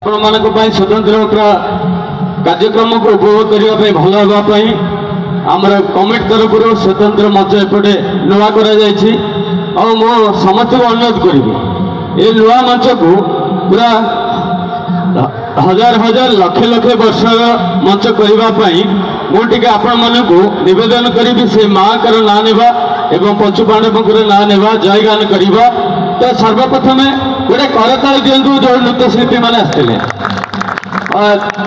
स्वतंत्र कार्यक्रम को उपभोग करने भल हाँपाई आमर कमिटी तरफ स्वतंत्र मंच एपटे नुआ कर समस्त को अनुरोध करी ये नुआ मंच को पूरा हजार हजार लक्ष लक्ष वर्ष मंच करने मुझे आपण मानक नवेदन करी से माँ कर ना नेबा एवं पंचु पांडव ना नेबा जयगान करवा। तो सर्वप्रथम गोटे करताल दिंतु जो नृत्य शिल्पी मैंने आसते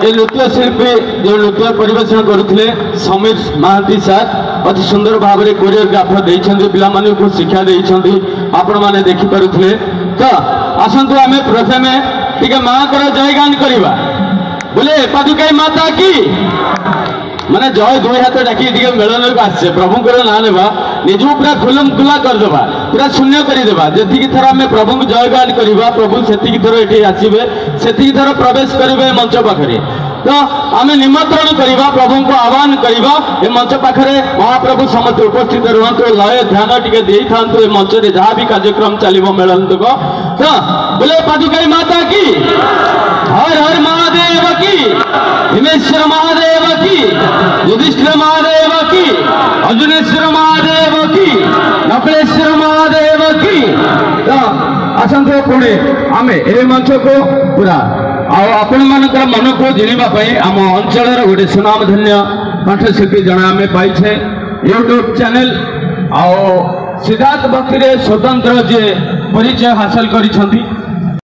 ये नृत्य शिल्पी जो नृत्य परिवेशन करुले समीर महांती सार अति सुंदर भाव में कोरियोग्राफर देते पिला को शिक्षा देते आपण मैंने देखिपे। तो आसतु आम प्रथम टे माँ कर जयगान करवा बोले पादुकाई माता की माने जय दुई हाथ डाकी मेलन को आसे प्रभु ना नेबा निज पूरा खुलम खुला करदे पूरा शून्य करदे जी थर आम प्रभु को जयगान करवा प्रभु से थर ये आसवे से थर प्रवेश करेंगे मंच पाखे। तो आम निमंत्रण करवा प्रभु को आह्वान करवा ये मंच पाखे महाप्रभु समस्त उपस्थित रुहतु लय ध्यान टे दे था मंच में जहाँ भी कार्यक्रम चलो मेलन तक। तो बोले पादुकाई माता की हर हर महादेव की हिमेश्वर महादेव की युधिष्ठिर महादेव की अर्जुनेश्वर महादेव की नकुलेश्वर महादेव की। तो आसतु पुणे आम ए मंच को पूरा आपण मान मन को जिणवाई आम अंचल गोटे सुनामधन्य कंठशिल्पी जन आम पाइछे यूट्यूब चैनल सिद्धार्थ भक्ति स्वतंत्र जे परिचय हासिल करिछंती